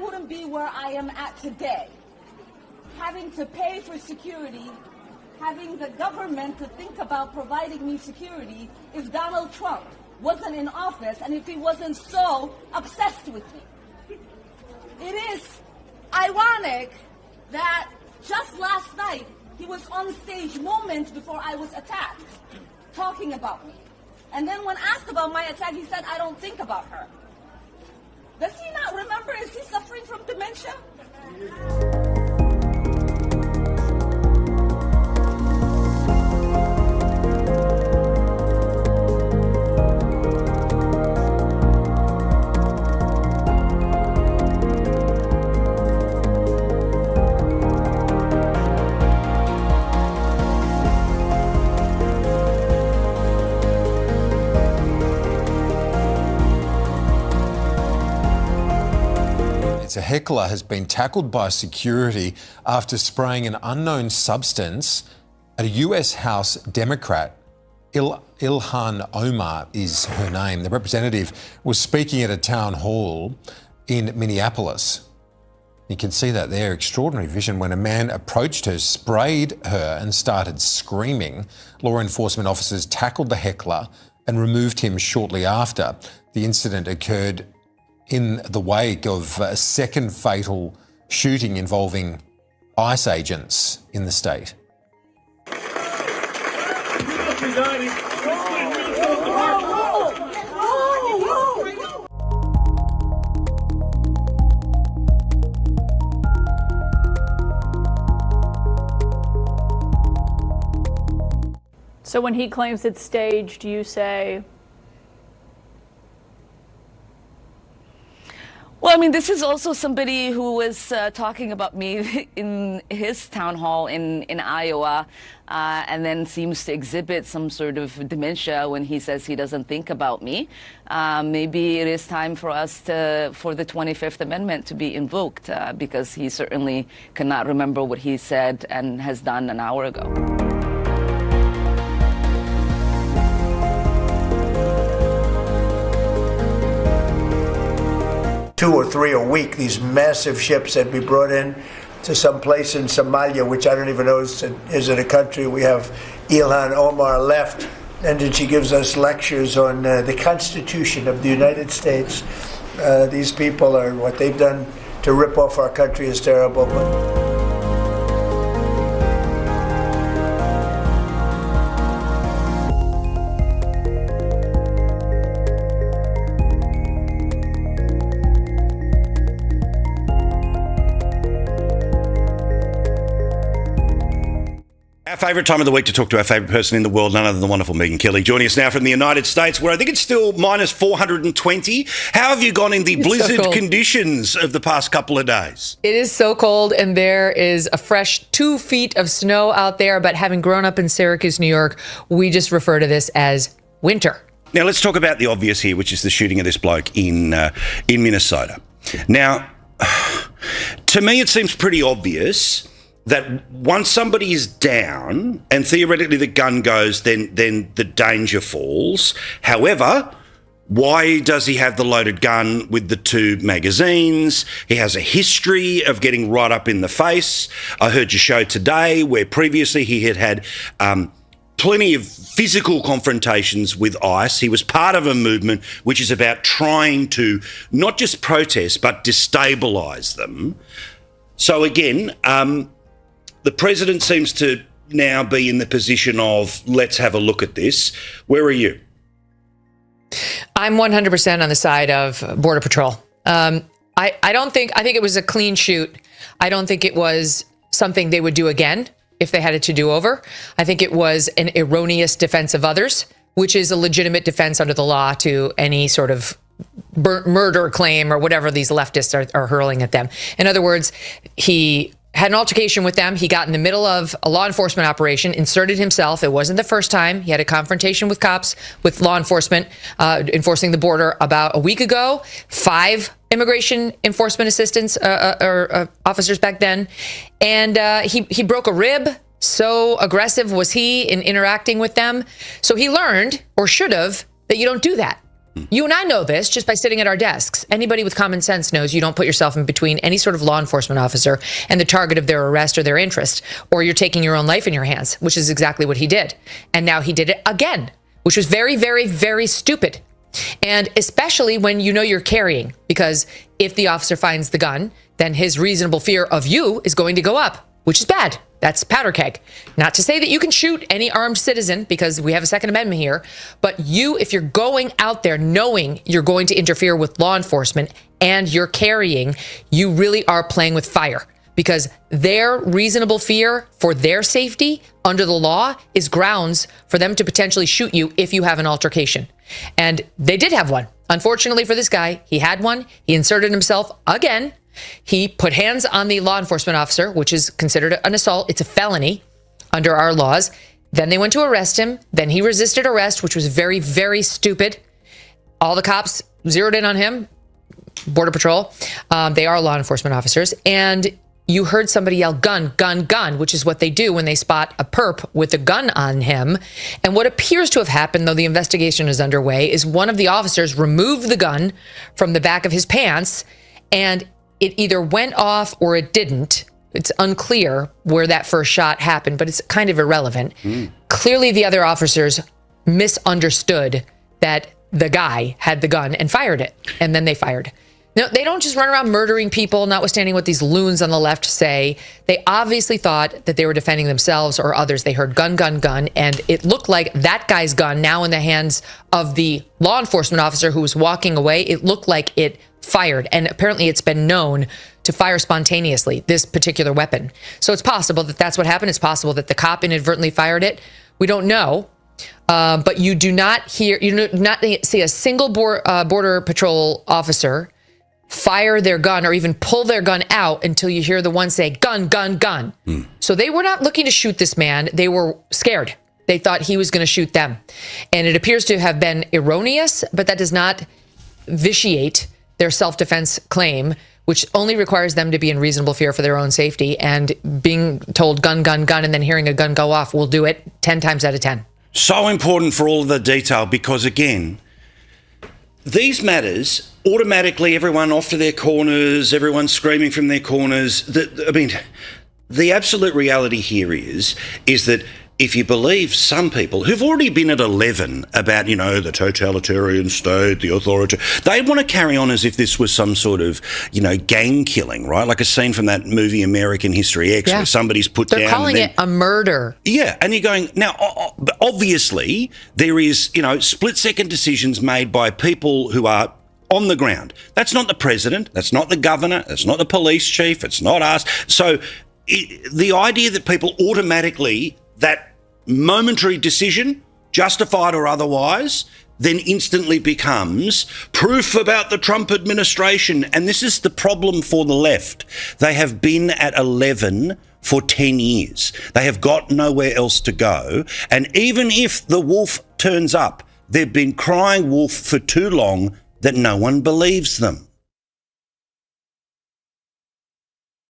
wouldn't be where I am at today, having to pay for security, having the government to think about providing me security, if Donald Trump wasn't in office and if he wasn't so obsessed with me. It is ironic that just last night he was on stage moments before I was attacked, talking about me. And then when asked about my attack, he said, I don't think about her. Does he not remember? Is he suffering from dementia? A heckler has been tackled by security after spraying an unknown substance at a US House Democrat. Ilhan Omar is her name. The representative was speaking at a town hall in Minneapolis. You can see that there, extraordinary vision, when a man approached her, sprayed her and started screaming. Law enforcement officers tackled the heckler and removed him shortly after. The incident occurred in the wake of a second fatal shooting involving ICE agents in the state. So when he claims it's staged, you say? Well, I mean, this is also somebody who was talking about me in his town hall in Iowa, and then seems to exhibit some sort of dementia when he says he doesn't think about me. Maybe it is time for us for the 25th Amendment to be invoked, because he certainly cannot remember what he said and has done an hour ago. 2 or 3 a week, these massive ships that we brought in to some place in Somalia, which I don't even know is it a country. We have Ilhan Omar left, and then she gives us lectures on the Constitution of the United States. These people are, what they've done to rip off our country is terrible. Our favourite time of the week to talk to our favourite person in the world, none other than the wonderful Megan Kelly, joining us now from the United States, where I think it's still minus 420. How have you gone in the blizzard conditions of the past couple of days? It is so cold, and there is a fresh 2 feet of snow out there. But having grown up in Syracuse, New York, we just refer to this as winter. Now, let's talk about the obvious here, which is the shooting of this bloke in Minnesota. Now, to me, it seems pretty obvious that once somebody is down and theoretically the gun goes, then the danger falls. However, why does he have the loaded gun with the 2 magazines? He has a history of getting right up in the face. I heard your show today where previously he had plenty of physical confrontations with ICE. He was part of a movement which is about trying to not just protest but destabilise them. So again, the president seems to now be in the position of, let's have a look at this. Where are you? I'm 100% on the side of Border Patrol. I think it was a clean shoot. I don't think it was something they would do again if they had it to do over. I think it was an erroneous defense of others, which is a legitimate defense under the law to any sort of murder claim or whatever these leftists are hurling at them. In other words, he had an altercation with them. He got in the middle of a law enforcement operation, inserted himself. It wasn't the first time. He had a confrontation with cops, with law enforcement enforcing the border about a week ago. 5 immigration enforcement assistants or officers back then. And he broke a rib. So aggressive was he in interacting with them. So he learned, or should have, that you don't do that. You and I know this just by sitting at our desks. Anybody with common sense knows you don't put yourself in between any sort of law enforcement officer and the target of their arrest or their interest, or you're taking your own life in your hands, which is exactly what he did. And now he did it again, which was very, very, very stupid. And especially when you know you're carrying, because if the officer finds the gun, then his reasonable fear of you is going to go up, which is bad. That's powder keg. Not to say that you can shoot any armed citizen, because we have a Second Amendment here, but you, if you're going out there knowing you're going to interfere with law enforcement and you're carrying, you really are playing with fire, because their reasonable fear for their safety under the law is grounds for them to potentially shoot you if you have an altercation. And they did have one. Unfortunately for this guy, he had one. He inserted himself again. He put hands on the law enforcement officer, which is considered an assault. It's a felony under our laws. Then they went to arrest him. Then he resisted arrest, which was very, very stupid. All the cops zeroed in on him. Border Patrol. They are law enforcement officers. And you heard somebody yell, gun, gun, gun, which is what they do when they spot a perp with a gun on him. And what appears to have happened, though the investigation is underway, is one of the officers removed the gun from the back of his pants, and it either went off or it didn't. It's unclear where that first shot happened, but it's kind of irrelevant. Clearly, the other officers misunderstood that the guy had the gun and fired it, and then they fired. No, they don't just run around murdering people, notwithstanding what these loons on the left say. They obviously thought that they were defending themselves or others. They heard gun, gun, gun, and it looked like that guy's gun, now in the hands of the law enforcement officer who was walking away, it looked like it fired. And apparently it's been known to fire spontaneously, this particular weapon. So it's possible that that's what happened. It's possible that the cop inadvertently fired it. We don't know. But you do not see a single Border Patrol officer fire their gun or even pull their gun out until you hear the one say, gun, gun, gun. So they were not looking to shoot this man. They were scared. They thought he was going to shoot them. And it appears to have been erroneous, but that does not vitiate their self-defense claim, which only requires them to be in reasonable fear for their own safety. And being told gun, gun, gun, and then hearing a gun go off will do it 10 times out of 10. So important for all of the detail because, again, these matters, automatically everyone off to their corners, everyone screaming from their corners. The absolute reality here is that if you believe some people who've already been at 11 about, the totalitarian state, the authority, they want to carry on as if this was some sort of, gang killing, right? Like a scene from that movie American History X where somebody's put down. They're calling it a murder. Yeah, and you're going, now, obviously there is, split-second decisions made by people who are on the ground. That's not the president. That's not the governor. That's not the police chief. It's not us. So the idea that people automatically, that momentary decision, justified or otherwise, then instantly becomes proof about the Trump administration. And this is the problem for the left. They have been at 11 for 10 years. They have got nowhere else to go. And even if the wolf turns up, they've been crying wolf for too long that no one believes them.